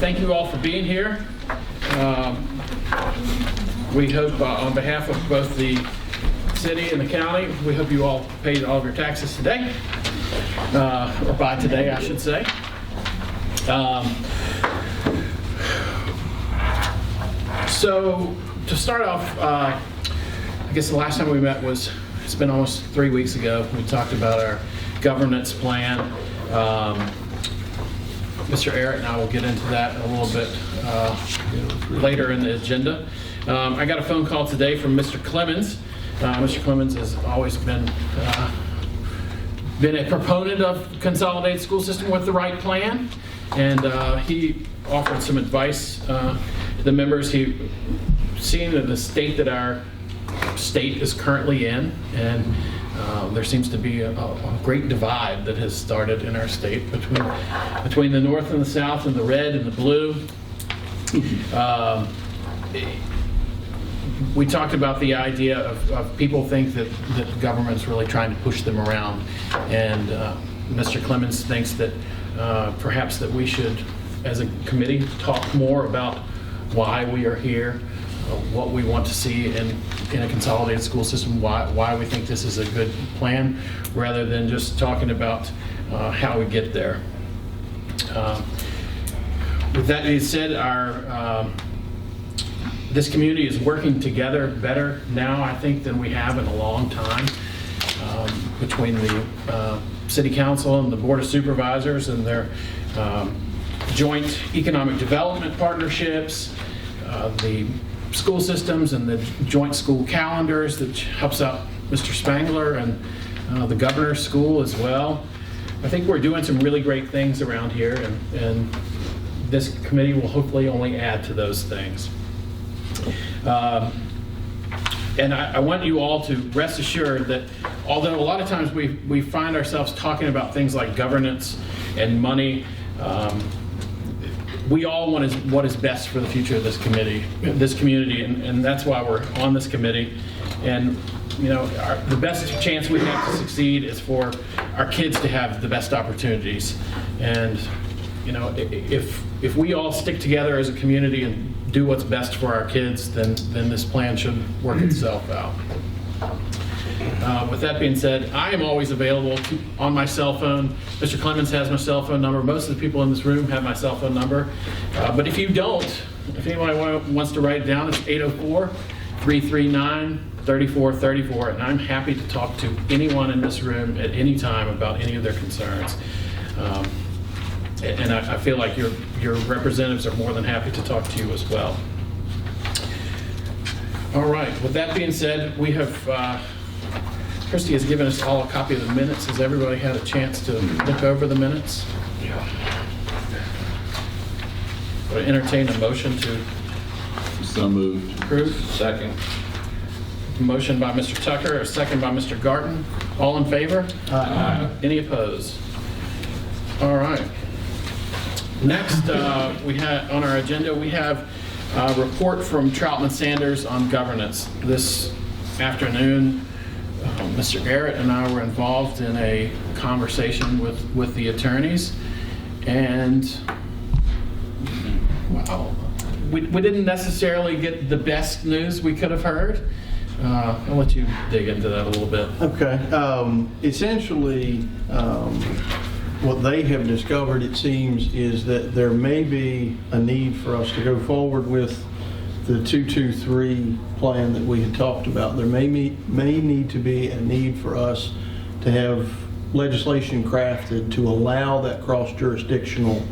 Thank you all for being here. We hope on behalf of both the city and the county, we hope you all paid all of your taxes today, or by today, I should say. So to start off, I guess the last time we met it's been almost 3 weeks ago. We talked about our governance plan. Mr. Ehret and I will get into that a little bit later in the agenda. I got a phone call today from Mr. Clemens. Mr. Clemens has always been a proponent of consolidated school system with the right plan, and he offered some advice to the members. He seeing the state that our state is currently in, and there seems to be a great divide that has started in our state between the north and the south, and the red and the blue. We talked about the idea of people think that the government's really trying to push them around, and Mr. Clemens thinks that perhaps that we should, as a committee, talk more about why we are here, what we want to see in a consolidated school system, why we think this is a good plan, rather than just talking about how we get there. With that being said, this community is working together better now, I think, than we have in a long time, between the City Council and the Board of Supervisors and their joint economic development partnerships, the school systems and the joint school calendars that helps out Mr. Spangler and the governor's school as well. I think we're doing some really great things around here, and this committee will hopefully only add to those things. And I want you all to rest assured that although a lot of times we find ourselves talking about things like governance and money, we all want what is best for the future of this community, and that's why we're on this committee. And you know, the best chance we have to succeed is for our kids to have the best opportunities. And you know, if we all stick together as a community and do what's best for our kids, then this plan should work itself out. With that being said, I am always available on my cell phone. Mr. Clemens has my cell phone number. Most of the people in this room have my cell phone number. But if you don't, if anyone wants to write it down, it's 804-339-3434, and I'm happy to talk to anyone in this room at any time about any of their concerns. And I feel like your representatives are more than happy to talk to you as well. All right, with that being said, we have, Christy has given us all a copy of the minutes. Has everybody had a chance to look over the minutes? Yeah. Would I entertain a motion to So moved. approve? Second. Motion by Mr. Tucker, a second by Mr. Garton. All in favor? Aye. Any opposed? All right. Next, we have on our agenda, we have a report from Troutman Sanders on governance. This afternoon, Mr. Ehret and I were involved in a conversation with the attorneys, and well, we didn't necessarily get the best news we could have heard. I'll let you dig into that a little bit. Okay. Essentially, what they have discovered, it seems, is that there may be a need for us to go forward with the 223 plan that we had talked about. There may need to be a need for us to have legislation crafted to allow that cross-jurisdictional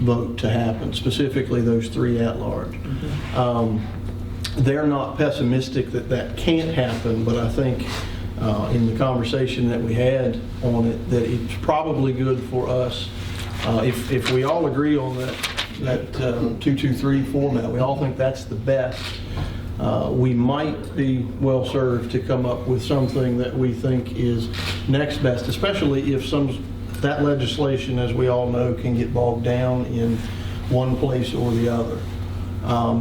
vote to happen, specifically those three at-large. Mm-hmm. They're not pessimistic that can't happen, but I think in the conversation that we had on it, that it's probably good for us, if we all agree on that 223 format, we all think that's the best, we might be well served to come up with something that we think is next best, especially if that legislation, as we all know, can get bogged down in one place or the other.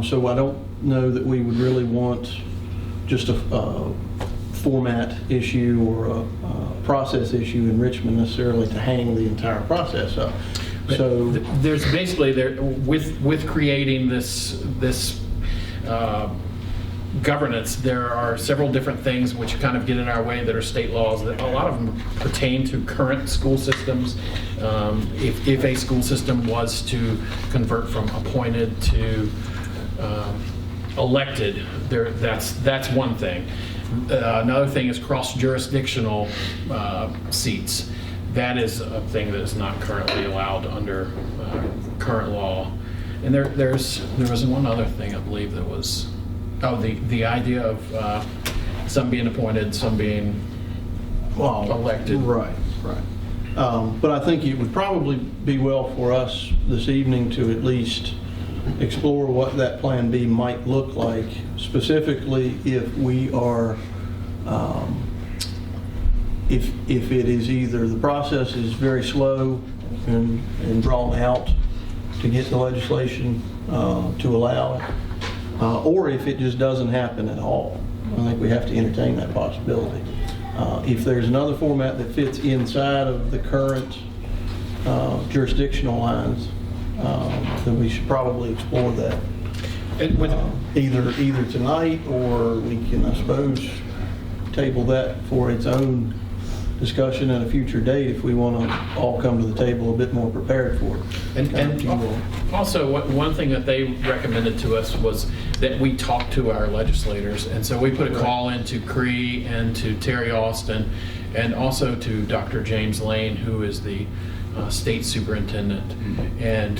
So I don't know that we would really want just a format issue or a process issue in Richmond necessarily to hang the entire process up. So, There's basically, with creating this governance, there are several different things which kind of get in our way that are state laws, that a lot of them pertain to current school systems. If a school system was to convert from appointed to elected, that's one thing. Another thing is cross-jurisdictional seats. That is a thing that is not currently allowed under current law. And there was one other thing I believe that was, the idea of some being appointed, some being elected. Right. But I think it would probably be well for us this evening to at least explore what that Plan B might look like, specifically if we are, if it is either the process is very slow and drawn out to get the legislation to allow it, or if it just doesn't happen at all. I think we have to entertain that possibility. If there's another format that fits inside of the current jurisdictional lines, then we should probably explore that. And with, Either tonight, or we can, I suppose, table that for its own discussion at a future date if we want to all come to the table a bit more prepared for it. and also, one thing that they recommended to us was that we talk to our legislators. And so we put a call into Cree and to Terry Austin, and also to Dr. James Lane, who is the state superintendent. And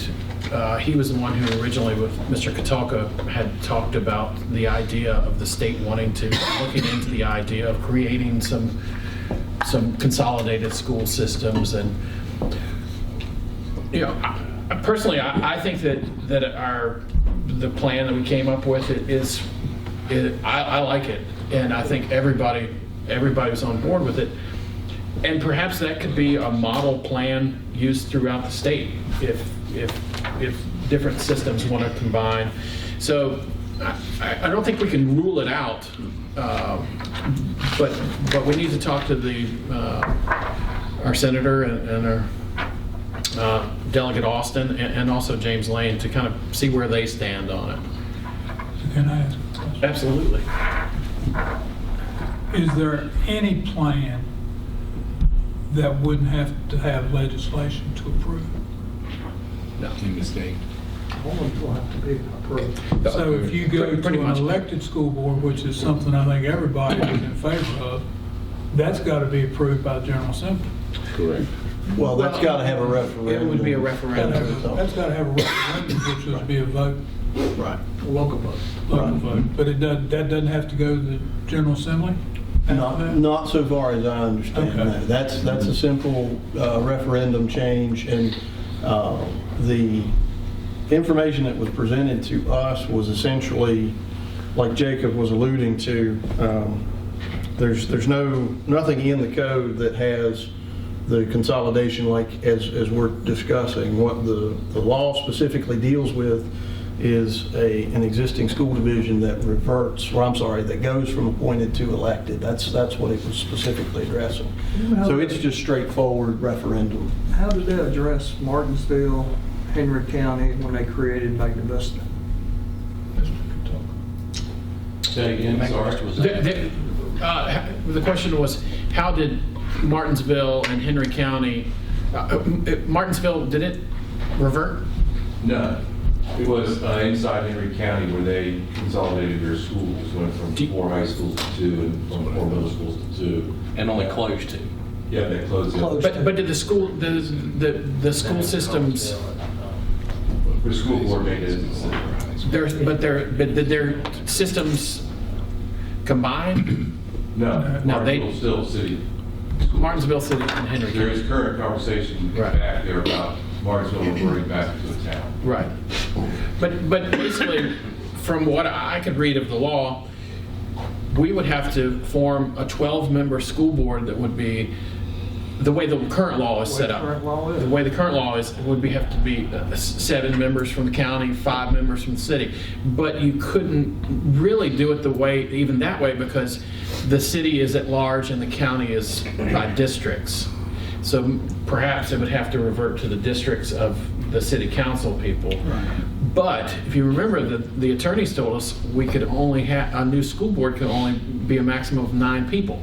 he was the one who originally, with Mr. Katalka, had talked about the idea of the state looking into the idea of creating some consolidated school systems. And personally, I think that the plan that we came up with I like it, and I think everybody was on board with it. And perhaps that could be a model plan used throughout the state if different systems want to combine. So I don't think we can rule it out, but we need to talk to our senator and our Delegate Austin and also James Lane to kind of see where they stand on it. Can I ask a question? Absolutely. Is there any plan that wouldn't have to have legislation to approve? In the state. So if you go Pretty to an much. elected school board, which is something I think everybody is in favor of, that's got to be approved by the General Assembly. Correct. Well, that's got to have a referendum. It would be a referendum. That's got to have a referendum, which would be a vote, Right. Local vote. local Right. vote. But that doesn't have to go to the General Assembly? after that? Not so far as I understand. Okay. No. That's a simple referendum change, and the information that was presented to us was essentially, like Jacob was alluding to, there's nothing in the code that has the consolidation like as we're discussing. What the law specifically deals with is an existing school division that that goes from appointed to elected. That's what it was specifically addressing. So it's just straightforward referendum. How did that address Martinsville, Henry County when they created Magna Vista? Say again, sorry. The question was, how did Martinsville and Henry County, Martinsville, did it revert? No, it was inside Henry County where they consolidated their schools, went from 4 high schools to 2 and from 4 middle schools to 2. And only closed 2. Yeah, they closed it. But did the school, the school systems, The school board made it. but did their systems combine? No, No, they- Martinsville still city. school. Martinsville City and Henry There County. is current conversation Right. back there about Martinsville reverting back to the town. Right. But basically, from what I could read of the law, we would have to form a 12-member school board that would be, the way the current law is set up. current law is. The way the current law is, it would have to be 7 members from the county, 5 members from the city. But you couldn't really do it even that way, because the city is at large and the county is by districts. So perhaps it would have to revert to the districts of the city council people. But if you remember, the attorneys told us we could only have, a new school board could only be a maximum of 9 people.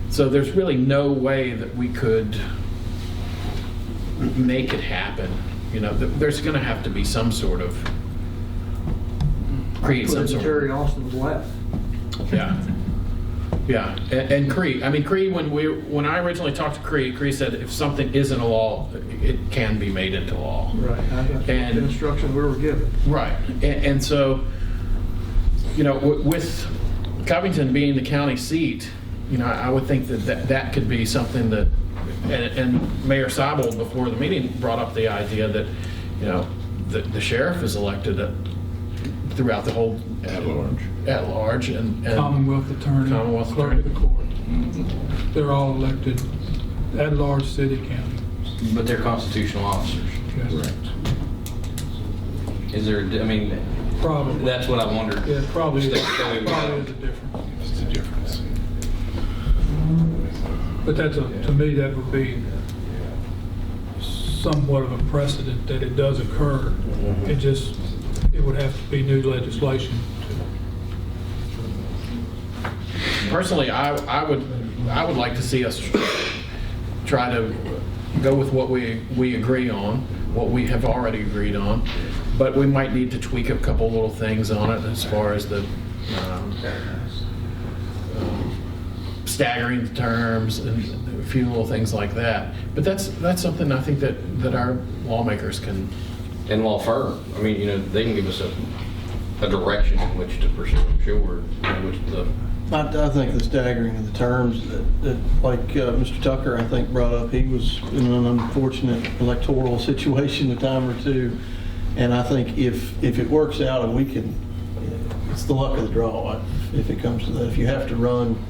So there's really no way that we could make it happen. You know, there's going to have to be some sort of, create some sort of. Terry Austin's left. Yeah. Yeah, and Cree, when I originally talked to Cree said if something isn't a law, it can be made into law. Right. That's the And- instruction we were given. Right, and so, you know, with Covington being the county seat, you know, I would think that could be something that, and Mayor Seibold before the meeting brought up the idea that, you know, the sheriff is elected throughout the whole. At large, and. Commonwealth Attorney, Commonwealth Clerk of the Court. They're all elected at-large city, county. But they're constitutional officers. Yes. Is there, I mean, Probably. that's what I wondered. Yeah, probably is Stay- a difference. It's a difference. But that's, to me, that would be somewhat of a precedent that it does occur. It would have to be new legislation. Personally, I would like to see us try to go with what we agree on, what we have already agreed on, but we might need to tweak a couple little things on it as far as the staggering the terms and a few little things like that. But that's something I think that our lawmakers can. And law firm, I mean, you know, they can give us a direction in which to pursue, I'm sure, which the. I think the staggering of the terms that like Mr. Tucker, I think, brought up, he was in an unfortunate electoral situation a time or two. And I think if it works out and we can, it's the luck of the draw if it comes to that. If you have to run,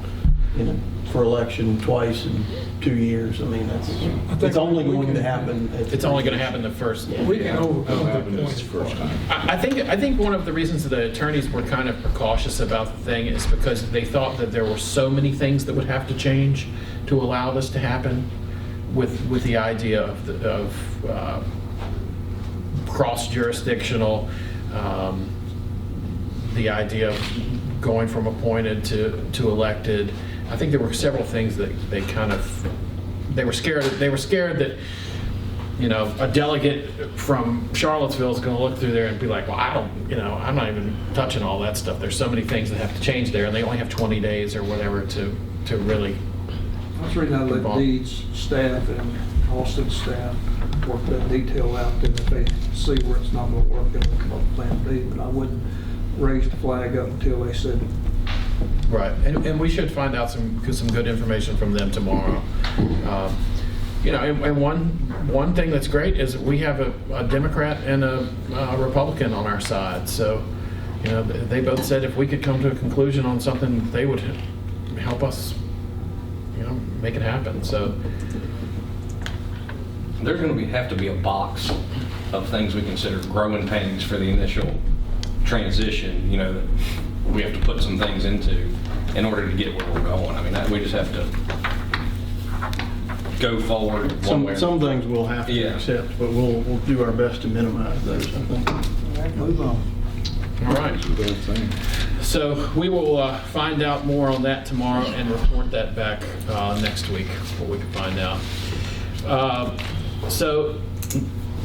you know, for election twice in 2 years, I mean, it's only going to happen. It's only going to happen the first. We can overcome That'll that happen point. this first time. I think one of the reasons that the attorneys were kind of precautious about the thing is because they thought that there were so many things that would have to change to allow this to happen, with the idea of cross-jurisdictional, the idea of going from appointed to elected. I think there were several things that they were scared that, you know, a delegate from Charlottesville is going to look through there and be like, well, I'm not even touching all that stuff. There's so many things that have to change there, and they only have 20 days or whatever to really. That's the reason I let Deed's staff and Austin's staff work that detail out, and if they see where it's not going to work, then we'll come up with plan B. But I wouldn't raise the flag up until they said, Right, and we should find out some good information from them tomorrow. You know, and one thing that's great is we have a Democrat and a Republican on our side. So, you know, they both said if we could come to a conclusion on something, they would help us, you know, make it happen. So There's going to have to be a box of things we consider growing pains for the initial transition, you know, that we have to put some things into in order to get where we're going. I mean, we just have to go forward one way. Some things we'll have to Yeah. accept, but we'll do our best to minimize those, I think. move on. all right. That's what I'm saying. So we will find out more on that tomorrow and report that back next week, what we can find out. So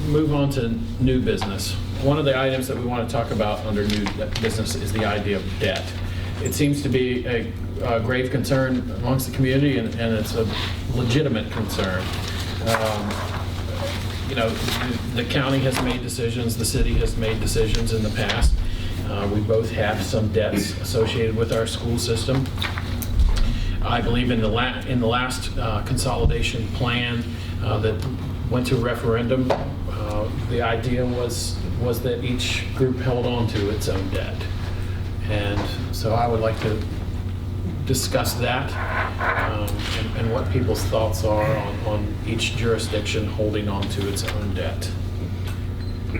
move on to new business. One of the items that we want to talk about under new business is the idea of debt. It seems to be a grave concern amongst the community, and it's a legitimate concern. You know, the county has made decisions, the city has made decisions in the past. We both have some debts associated with our school system. I believe in the last consolidation plan that went to referendum, the idea was that each group held on to its own debt. And so I would like to discuss that and what people's thoughts are on each jurisdiction holding on to its own debt. I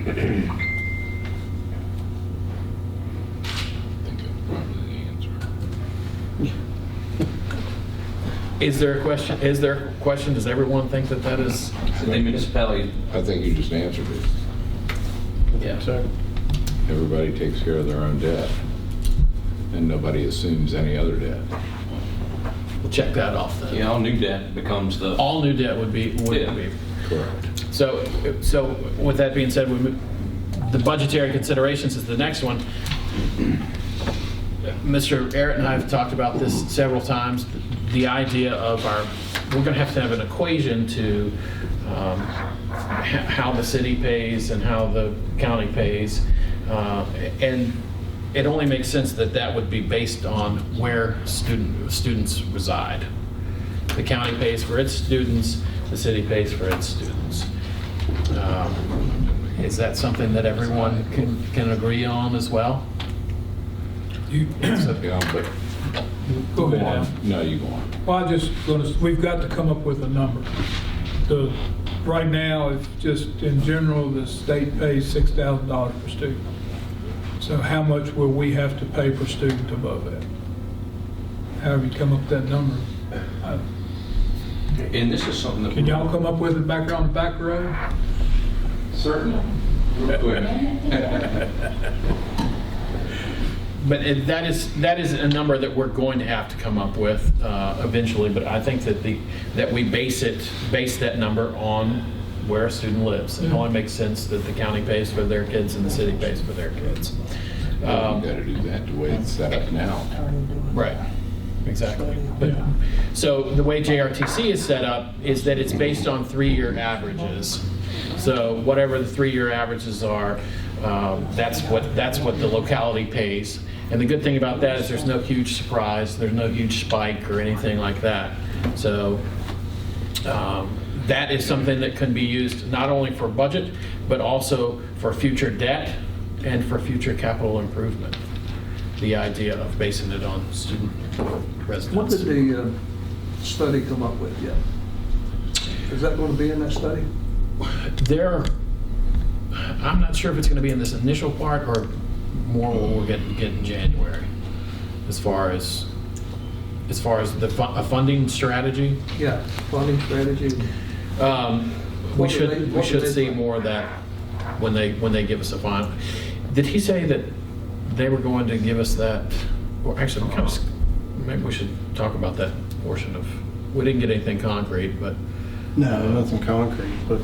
think that's probably the answer. Is there a question? Is there a question? Does everyone think that that is? The municipality, I think you just answered it. Yeah. So, Everybody takes care of their own debt, and nobody assumes any other debt. We'll check that off then. all new debt becomes the, All new debt would be. Yeah. Correct. So with that being said, the budgetary considerations is the next one. Mr. Arrett and I have talked about this several times. The idea of we're going to have an equation to how the city pays and how the county pays. And it only makes sense that that would be based on where students reside. The county pays for its students, the city pays for its students. Is that something that everyone can agree on as well? You, Yeah, but go go ahead, Al. on. No, you go on. Well, we've got to come up with a number. Right now, it's just, in general, the state pays $6,000 per student. So how much will we have to pay per student above that? However you come up with that number. and this is something that. Can y'all come up with it back on the back road? Certainly. Real quick. But that is a number that we're going to have to come up with eventually. But I think that we base that number on where a student lives. It only makes sense that the county pays for their kids and the city pays for their kids. You got to do that the way it's set up now. Right. Exactly. Yeah. So the way JRTC is set up is that it's based on 3-year averages. So whatever the 3-year averages are, that's what the locality pays. And the good thing about that is there's no huge surprise, there's no huge spike or anything like that. So that is something that can be used not only for budget, but also for future debt and for future capital improvement. The idea of basing it on student residents. What did the study come up with yet? Is that going to be in that study? I'm not sure if it's going to be in this initial part or more when we'll get in January, as far as the funding strategy. Yeah, funding strategy. We What should do they see plan? more of that when they give us a final. Did he say that they were going to give us that? Or actually, maybe we should talk about that portion of. We didn't get anything concrete, but no, nothing concrete, but